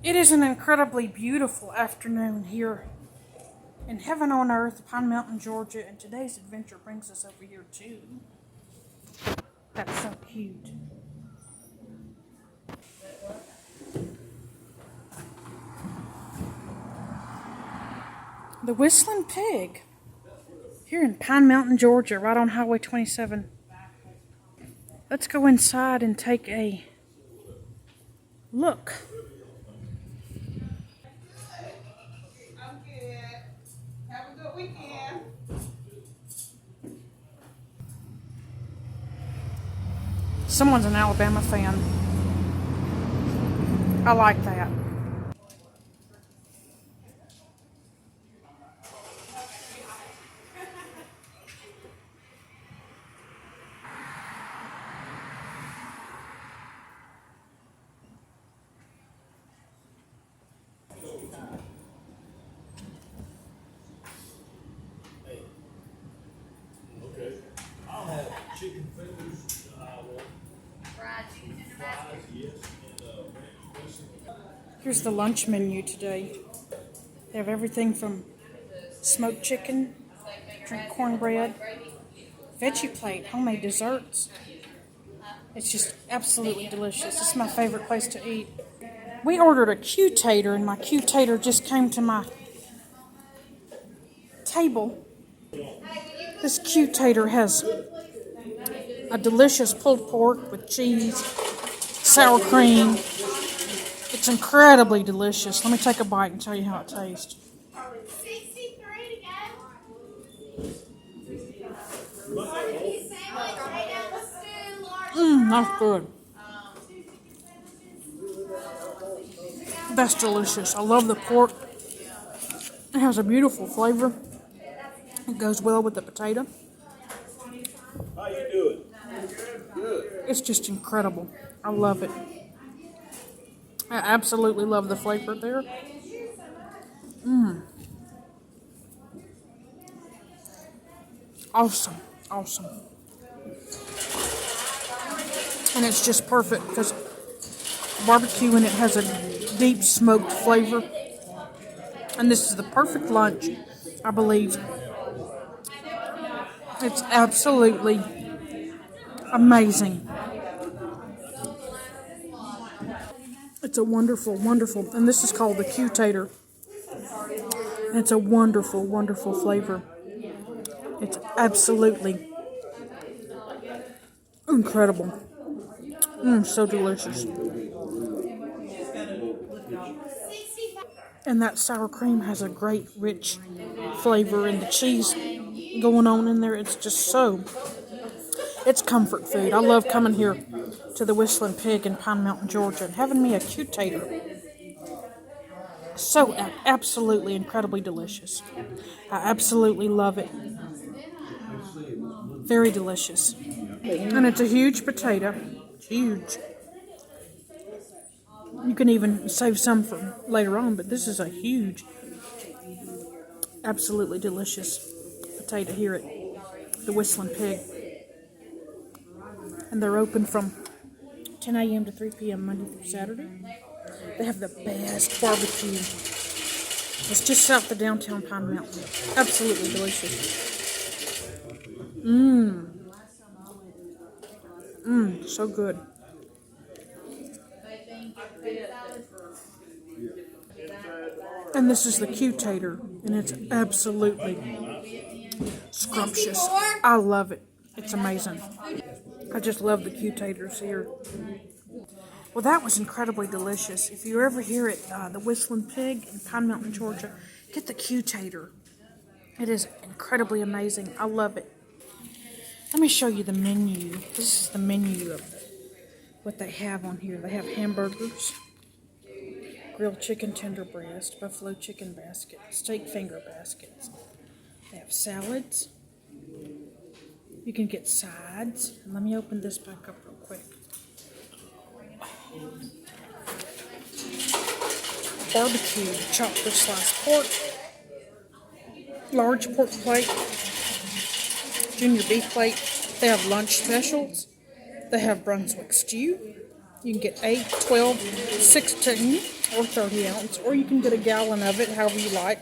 It is an incredibly beautiful afternoon here in heaven on earth, Pine Mountain, Georgia, and today's adventure brings us over here too. That's so cute. The Whistling Pig here in Pine Mountain, Georgia, right on Highway 27. Let's go inside and take a look. Someone's an Alabama fan. I like that. Okay. I'll have chicken fingers. Fried chicken tender basket. Yes. Here's the lunch menu today. They have everything from smoked chicken, drink cornbread, veggie plate, homemade desserts. It's just absolutely delicious. It's my favorite place to eat. We ordered a Q Tater, and my Q Tater just came to my table. This Q Tater has a delicious pulled pork with cheese, sour cream. It's incredibly delicious. Let me take a bite and tell you how it tastes. 63 to go. That's good. That's delicious. I love the pork. It has a beautiful flavor. It goes well with the potato. How you doing? Good. It's just incredible. I love it. I absolutely love the flavor there. Awesome. Awesome. And it's just perfect because barbecue in it has a deep smoked flavor. And this is the perfect lunch, I believe. It's absolutely amazing. It's a wonderful, wonderful, and this is called the Q Tater. And it's a wonderful, wonderful flavor. It's absolutely incredible. So delicious. And that sour cream has a great, rich flavor, and the cheese going on in there. It's just so, it's comfort food. I love coming here to the Whistling Pig in Pine Mountain, Georgia, and having me a Q Tater. So absolutely incredibly delicious. I absolutely love it. Very delicious. And it's a huge potato. Huge. You can even save some for later on, but this is a huge, absolutely delicious potato here at the Whistling Pig. And they're open from 10 a.m. to 3 p.m. Monday through Saturday. They have the best barbecue. It's just south of downtown Pine Mountain. Absolutely delicious. So good. And this is the Q Tater, and it's absolutely scrumptious. I love it. It's amazing. I just love the Q Taters here. Well, that was incredibly delicious. If you're ever here at the Whistling Pig in Pine Mountain, Georgia, get the Q Tater. It is incredibly amazing. I love it. Let me show you the menu. This is the menu of what they have on here. They have hamburgers, grilled chicken tender breast, buffalo chicken basket, steak finger baskets. They have salads. You can get sides. Let me open this back up real quick. Barbecue, chopped or sliced pork, large pork plate, junior beef plate. They have lunch specials. They have Brunswick stew. You can get 8, 12, 16. or 30 ounce, or you can get a gallon of it, however you like.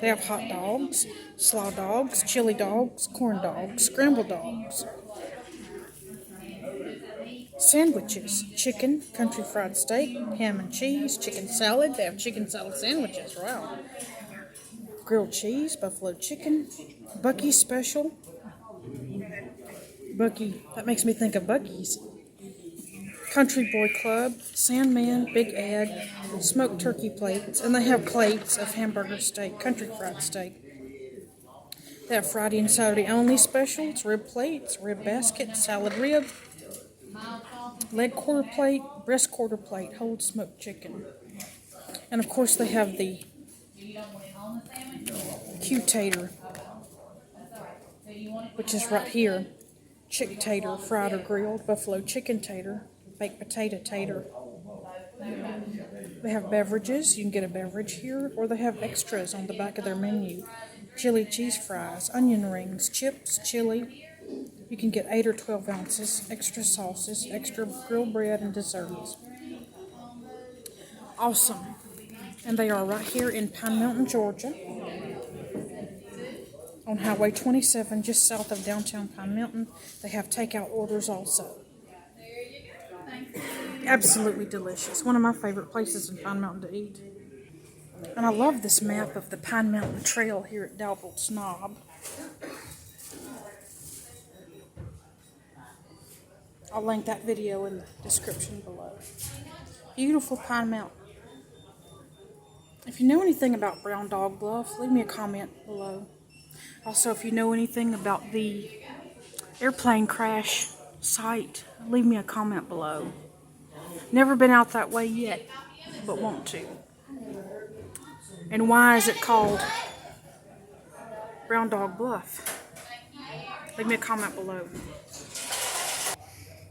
They have hot dogs, slaw dogs, chili dogs, corn dogs, scrambled dogs, sandwiches, chicken, country fried steak, ham and cheese, chicken salad. They have chicken salad sandwiches. Wow. Grilled cheese, buffalo chicken, Buc-ee special. Buc-ee. That makes me think of Buc-ee's. Country Boy Club, Sandman, Big Ed, smoked turkey plates, and they have plates of hamburger steak, country fried steak. They have Friday and Saturday only specials, rib plates, rib basket, salad rib, leg quarter plate, breast quarter plate, whole smoked chicken. And of course they have the Q Tater, which is right here. Chick tater, fried or grilled, buffalo chicken tater, baked potato tater. They have beverages. You can get a beverage here, or they have extras on the back of their menu. Chili cheese fries, onion rings, chips, chili. You can get 8 or 12 ounces, extra sauces, extra grilled bread, and desserts. Awesome. And they are right here in Pine Mountain, Georgia, on Highway 27, just south of downtown Pine Mountain. They have takeout orders also. Absolutely delicious. One of my favorite places in Pine Mountain to eat. And I love this map of the Pine Mountain Trail here at Dowdell's Knob. I'll link that video in the description below. Beautiful Pine Mountain. If you know anything about Brown Dog Bluff, leave me a comment below. Also, if you know anything about the airplane crash site, leave me a comment below. Never been out that way yet, but want to. And why is it called Brown Dog Bluff? Leave me a comment below.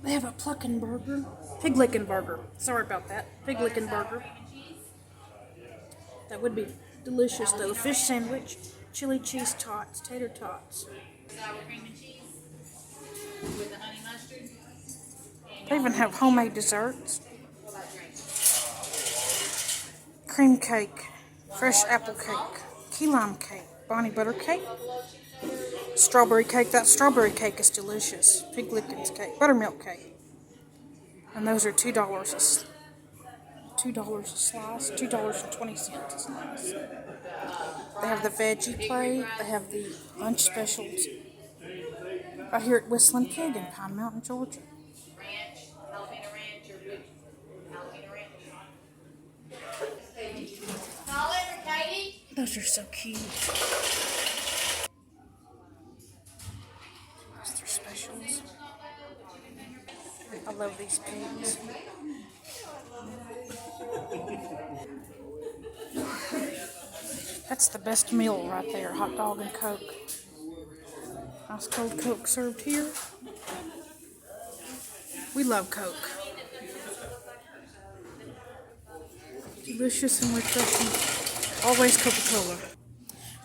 They have a plucking burger. Pig licking burger. Sorry about that. Pig licking burger. That would be delicious though. Fish sandwich, chili cheese tots, tater tots. Sour cream and cheese with the honey mustard. They even have homemade desserts. What about drinks? Cream cake, fresh apple cake, key lime cake, Bonnie butter cake, strawberry cake. That strawberry cake is delicious. Pig lickings cake, buttermilk cake. And those are $2 a slice. $2.20 a slice. They have the veggie plate. They have the lunch specials. Right here at Whistling Pig in Pine Mountain, Georgia. Ranch, jalapeno ranch, or which jalapeno ranch? Call it for Katie. Those are so cute. That's their specials. I love these pigs. That's the best meal right there, hot dog and Coke. Nice cold Coke served here. We love Coke. Delicious and refreshing. Always Coca-Cola.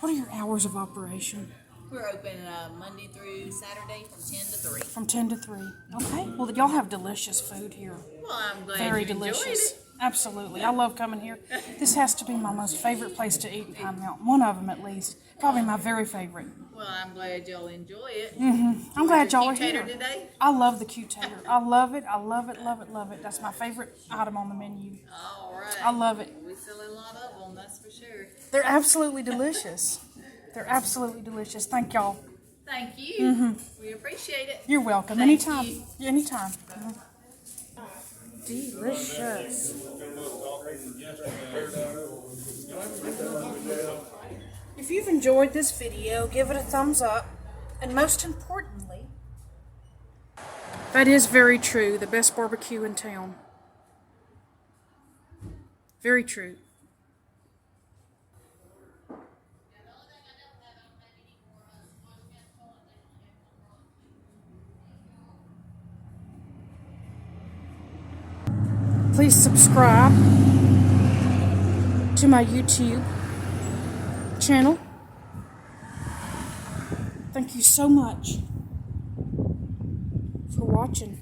What are your hours of operation? We're open Monday through Saturday from 10 to 3. From 10 to 3. Okay. Well, y'all have delicious food here. Well, I'm glad Very you delicious. enjoyed it. Absolutely. I love coming here. This has to be my most favorite place to eat in Pine Mountain. One of them at least. Probably my very favorite. Well, I'm glad y'all enjoy it. I'm glad y'all are Q Tater here. today? I love the Q Tater. I love it. I love it, love it, love it. That's my favorite item on the menu. All right. I love it. We sell a lot of them, that's for sure. They're absolutely delicious. They're absolutely delicious. Thank y'all. Thank you. We appreciate it. You're welcome. Thank Anytime. you. Anytime. Delicious. If you've enjoyed this video, give it a thumbs up. And most importantly, that is very true. The best barbecue in town. Very true. Please subscribe to my YouTube channel. Thank you so much for watching.